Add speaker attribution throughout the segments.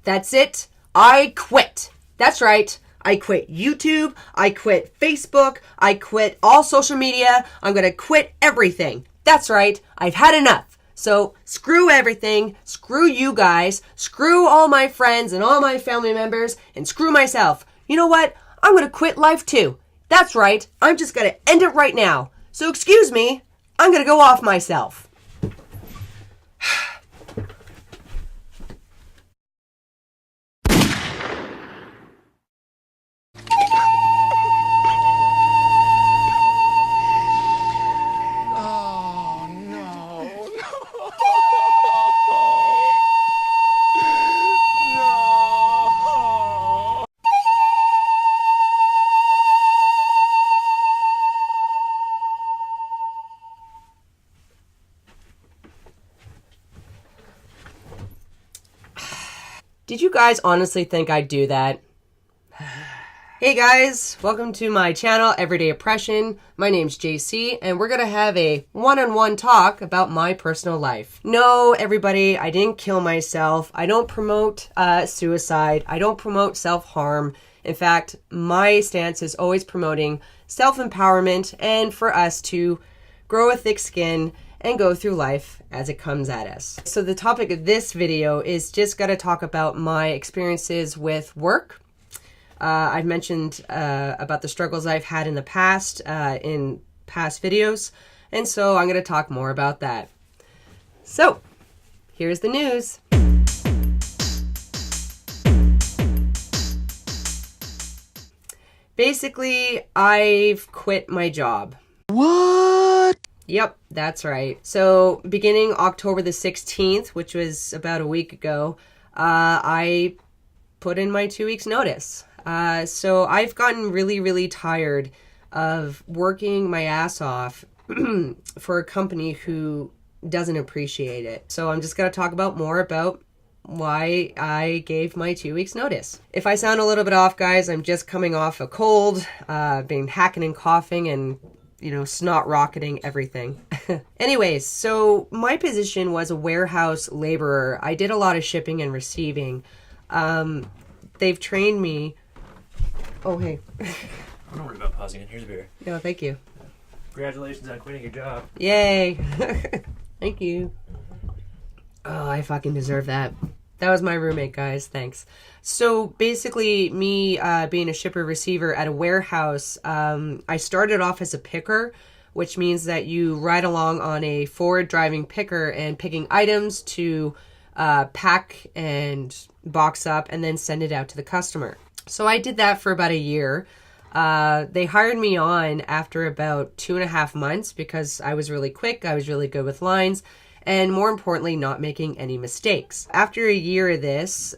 Speaker 1: That's it. I quit. That's right. I quit YouTube. I quit Facebook. I quit all social media. I'm going to quit everything. That's right. I've had enough. So screw everything. Screw you guys. Screw all my friends and all my family members. And screw myself. You know what? I'm going to quit life too. That's right. I'm just going to end it right now. So excuse me. I'm going to go off myself. Did you guys honestly think I'd do that? Hey guys, welcome to my channel, Everyday Oppression. My name's JC, and we're gonna have a one-on-one talk about my personal life. No, everybody, I didn't kill myself. I don't promote suicide. I don't promote self-harm. In fact, my stance is always promoting self-empowerment and for us to grow a thick skin and go through life as it comes at us. So the topic of this video is just going to talk about my experiences with work. I've mentioned about the struggles I've had in the past in past videos, and so I'm going to talk more about that. So here's the news. Basically, I've quit my job.
Speaker 2: What?
Speaker 1: Yep, that's right. So beginning October the 16th, which was about a week ago, I put in my 2 weeks notice. So I've gotten really, really tired of working my ass off for a company who doesn't appreciate it. So I'm just going to talk more about why I gave my 2 weeks notice. If I sound a little bit off, guys, I'm just coming off a cold, been hacking and coughing and snot rocketing everything. Anyways, so my position was a warehouse laborer. I did a lot of shipping and receiving. They've trained me. Oh, hey.
Speaker 2: I'm not worried about pausing it. Here's a beer.
Speaker 1: No, thank you.
Speaker 2: Congratulations on quitting your job.
Speaker 1: Yay. Thank you. Oh, I fucking deserve that. That was my roommate, guys. Thanks. So basically, me being a shipper receiver at a warehouse, I started off as a picker, which means that you ride along on a forward driving picker and picking items to pack and box up and then send it out to the customer. So I did that for about a year. They hired me on after about 2.5 months because I was really quick. I was really good with lines. And more importantly, not making any mistakes. After a year of this,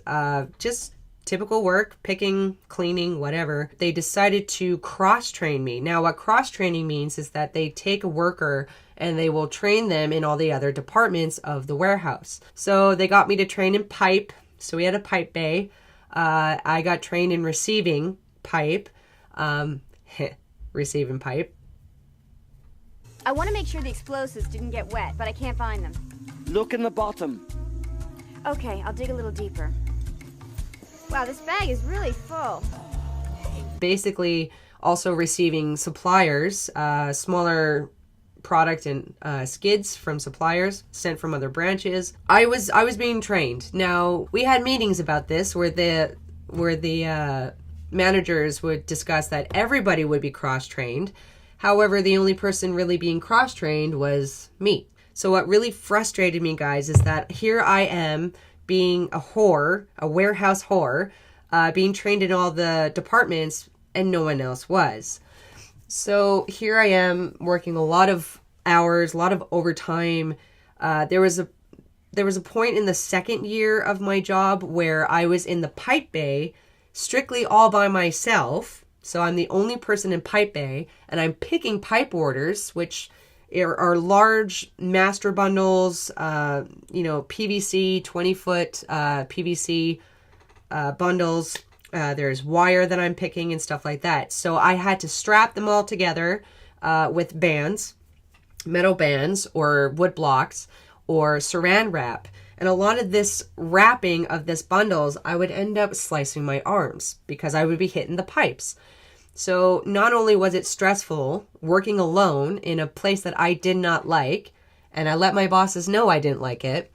Speaker 1: just typical work, picking, cleaning, whatever, they decided to cross-train me. Now, what cross-training means is that they take a worker and they will train them in all the other departments of the warehouse. So they got me to train in pipe. So we had a pipe bay. I got trained in receiving pipe. Receiving pipe.
Speaker 3: I want to make sure the explosives didn't get wet, but I can't find them.
Speaker 4: Look in the bottom.
Speaker 3: Okay, I'll dig a little deeper. Wow, this bag is really full.
Speaker 1: Basically, also receiving suppliers, smaller product and skids from suppliers sent from other branches. I was being trained. Now, we had meetings about this where the managers would discuss that everybody would be cross-trained. However, the only person really being cross-trained was me. So what really frustrated me, guys, is that here I am being a whore, a warehouse whore, being trained in all the departments, and no one else was. So here I am working a lot of hours, a lot of overtime. There was a point in the second year of my job where I was in the pipe bay strictly all by myself. So I'm the only person in pipe bay, and I'm picking pipe orders, which are large master bundles, PVC, 20-foot PVC bundles. There's wire that I'm picking and stuff like that. So I had to strap them all together with bands, metal bands or wood blocks or saran wrap. And a lot of this wrapping of this bundles, I would end up slicing my arms because I would be hitting the pipes. So not only was it stressful working alone in a place that I did not like, and I let my bosses know I didn't like it.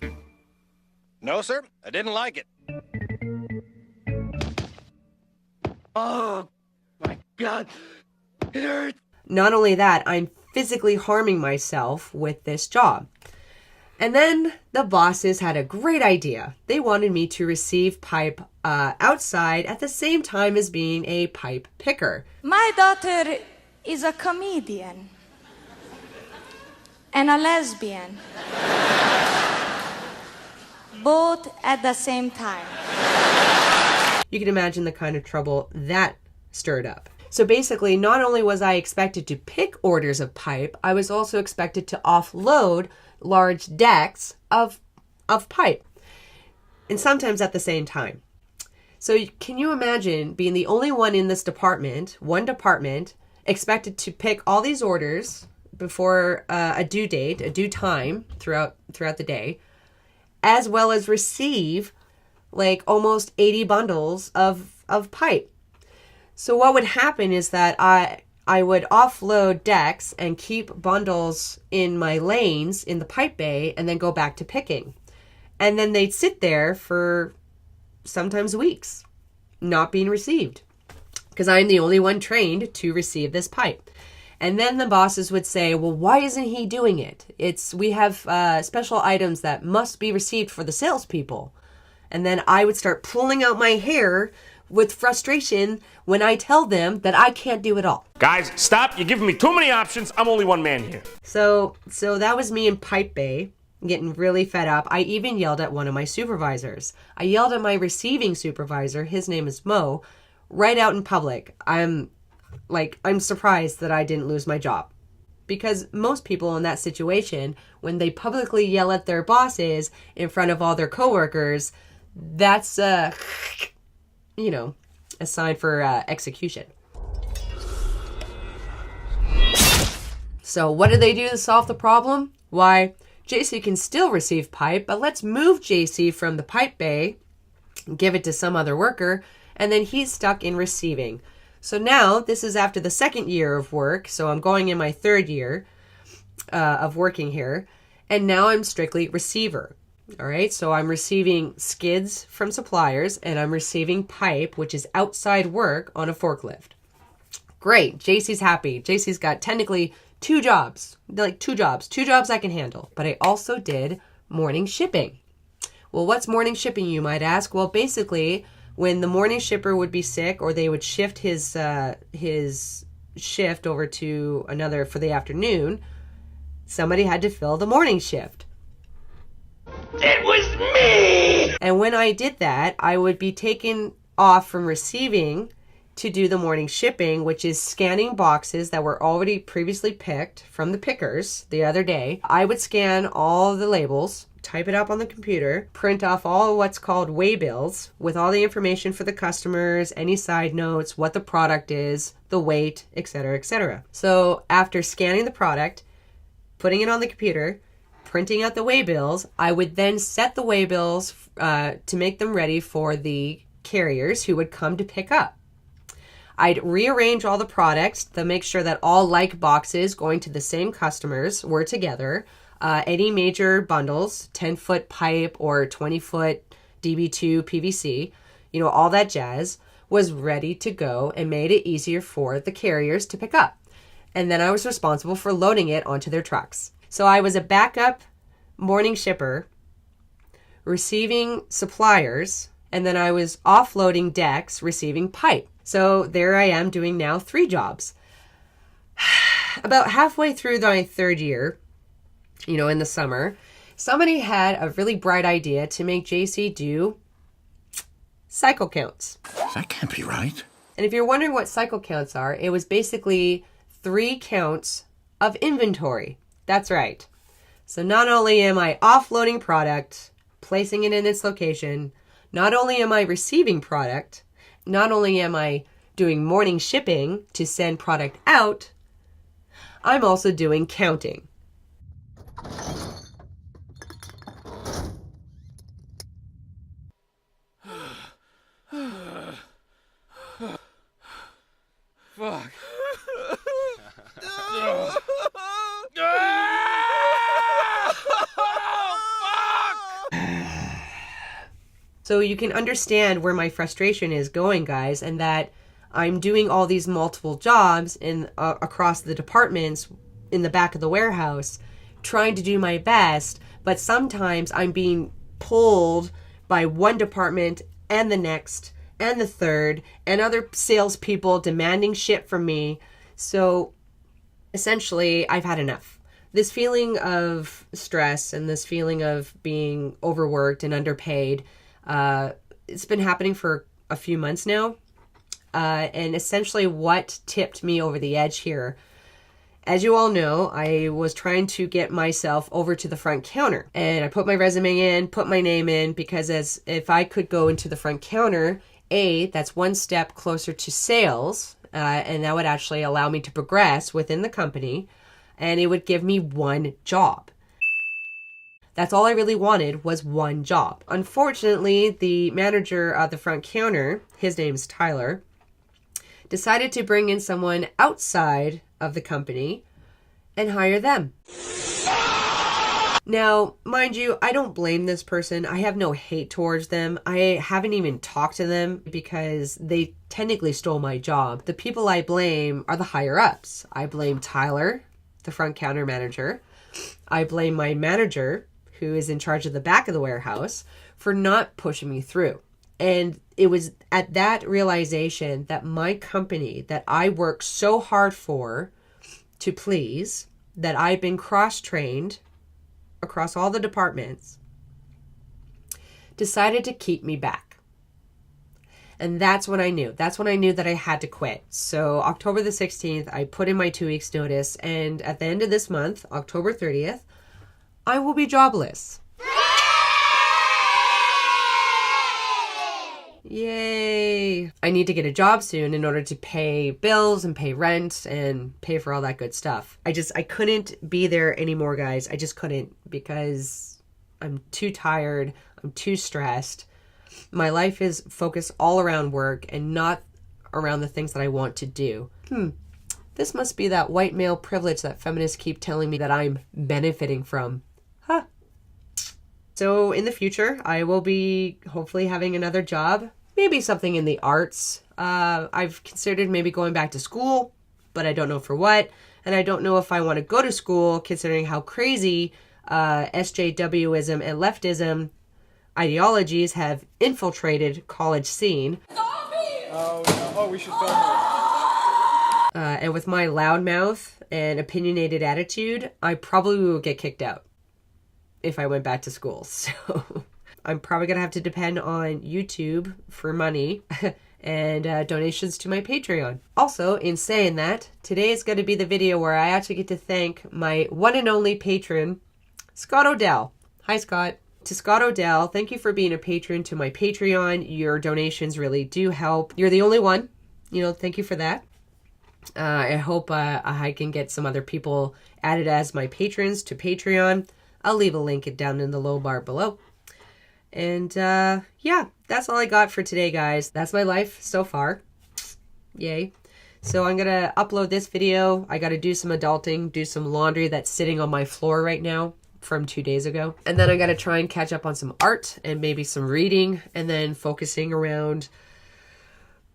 Speaker 4: No, sir, I didn't like it. Oh, my God. It hurts.
Speaker 1: Not only that, I'm physically harming myself with this job. And then the bosses had a great idea. They wanted me to receive pipe outside at the same time as being a pipe picker.
Speaker 5: My daughter is a comedian and a lesbian, both at the same time.
Speaker 1: You can imagine the kind of trouble that stirred up. So basically, not only was I expected to pick orders of pipe, I was also expected to offload large decks of pipe, and sometimes at the same time. So can you imagine being the only one in this department, one department, expected to pick all these orders before a due date, a due time throughout the day, as well as receive like almost 80 bundles of pipe? So what would happen is that I would offload decks and keep bundles in my lanes in the pipe bay and then go back to picking. And then they'd sit there for sometimes weeks, not being received, because I'm the only one trained to receive this pipe. And then the bosses would say, well, why isn't he doing it? We have special items that must be received for the salespeople. And then I would start pulling out my hair with frustration when I tell them that I can't do it all.
Speaker 6: Guys, stop. You're giving me too many options. I'm only one man here.
Speaker 1: So that was me in pipe bay, getting really fed up. I even yelled at one of my supervisors. I yelled at my receiving supervisor, his name is Mo, right out in public. I'm surprised that I didn't lose my job. Because most people in that situation, when they publicly yell at their bosses in front of all their coworkers, that's a sign for execution. So what do they do to solve the problem? Why, JC can still receive pipe, but let's move JC from the pipe bay, give it to some other worker, and then he's stuck in receiving. So now, this is after the second year of work, so I'm going in my third year of working here, and now I'm strictly receiver. All right, so I'm receiving skids from suppliers, and I'm receiving pipe, which is outside work on a forklift. Great, JC's happy. JC's got technically two jobs I can handle, but I also did morning shipping. Well, what's morning shipping, you might ask? Well, basically, when the morning shipper would be sick, or they would shift his shift over to another for the afternoon, somebody had to fill the morning shift.
Speaker 6: It was me!
Speaker 1: And when I did that, I would be taken off from receiving to do the morning shipping, which is scanning boxes that were already previously picked from the pickers the other day. I would scan all the labels, type it up on the computer, print off all what's called waybills with all the information for the customers, any side notes, what the product is, the weight, etc., etc. So after scanning the product, putting it on the computer, printing out the waybills, I would then set the waybills to make them ready for the carriers who would come to pick up. I'd rearrange all the products to make sure that all like boxes going to the same customers were together. Any major bundles, 10-foot pipe or 20-foot DB2 PVC, all that jazz was ready to go and made it easier for the carriers to pick up. And then I was responsible for loading it onto their trucks. So I was a backup morning shipper, receiving suppliers, and then I was offloading decks, receiving pipe. So there I am doing now 3 jobs. About halfway through my third year, in the summer, somebody had a really bright idea to make JC do cycle counts.
Speaker 4: That can't be right.
Speaker 1: And if you're wondering what cycle counts are, it was basically 3 counts of inventory. That's right. So not only am I offloading product, placing it in its location, not only am I receiving product, not only am I doing morning shipping to send product out, I'm also doing counting. So you can understand where my frustration is going, guys, and that I'm doing all these multiple jobs in across the departments in the back of the warehouse, trying to do my best, but sometimes I'm being pulled by one department and the next and the third and other salespeople demanding shit from me. So essentially, I've had enough. This feeling of stress and this feeling of being overworked and underpaid, it's been happening for a few months now. And essentially what tipped me over the edge here, as you all know, I was trying to get myself over to the front counter, and I put my resume in, put my name in, because as if I could go into the front counter, that's one step closer to sales, and that would actually allow me to progress within the company, and it would give me one job. That's all I really wanted, was one job. Unfortunately, the manager of the front counter, his name's Tyler, decided to bring in someone outside of the company and hire them. Now, mind you, I don't blame this person. I have no hate towards them. I haven't even talked to them because they technically stole my job. The people I blame are the higher ups. I blame Tyler, the front counter manager. I blame my manager, who is in charge of the back of the warehouse, for not pushing me through. And it was at that realization that my company that I work so hard for to please, that I've been cross-trained across all the departments, decided to keep me back. And that's when I knew. That's when I knew that I had to quit. So October the 16th, I put in my 2 weeks notice. And at the end of this month, October 30th, I will be jobless. Yay! I need to get a job soon in order to pay bills and pay rent and pay for all that good stuff. I couldn't be there anymore, guys. I just couldn't, because I'm too tired. I'm too stressed. My life is focused all around work and not around the things that I want to do. This must be that white male privilege that feminists keep telling me that I'm benefiting from. Huh. So in the future, I will be hopefully having another job, maybe something in the arts. I've considered maybe going back to school, but I don't know for what. And I don't know if I want to go to school, considering how crazy SJWism and leftism ideologies have infiltrated college scene.
Speaker 7: Oh, we should film it.
Speaker 1: And with my loudmouth and opinionated attitude, I probably will get kicked out if I went back to school. So I'm probably going to have to depend on YouTube for money and donations to my Patreon. Also, in saying that, today is going to be the video where I actually get to thank my one and only patron, Scott Odell. Hi, Scott. To Scott Odell, thank you for being a patron to my Patreon. Your donations really do help. You're the only one. Thank you for that. I hope I can get some other people added as my patrons to Patreon. I'll leave a link down in the low bar below. And yeah, that's all I got for today, guys. That's my life so far. Yay. So I'm going to upload this video. I got to do some adulting, do some laundry that's sitting on my floor right now from 2 days ago. And then I got to try and catch up on some art and maybe some reading, and then focusing around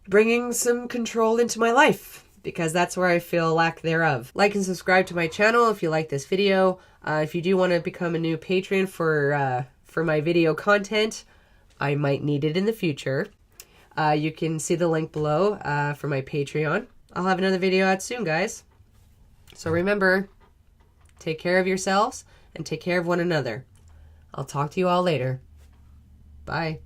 Speaker 1: bringing some control into my life, because that's where I feel lack thereof. Like and subscribe to my channel if you like this video. If you do want to become a new patron for my video content, I might need it in the future. You can see the link below for my Patreon. I'll have another video out soon, guys. So remember, take care of yourselves and take care of one another. I'll talk to you all later. Bye.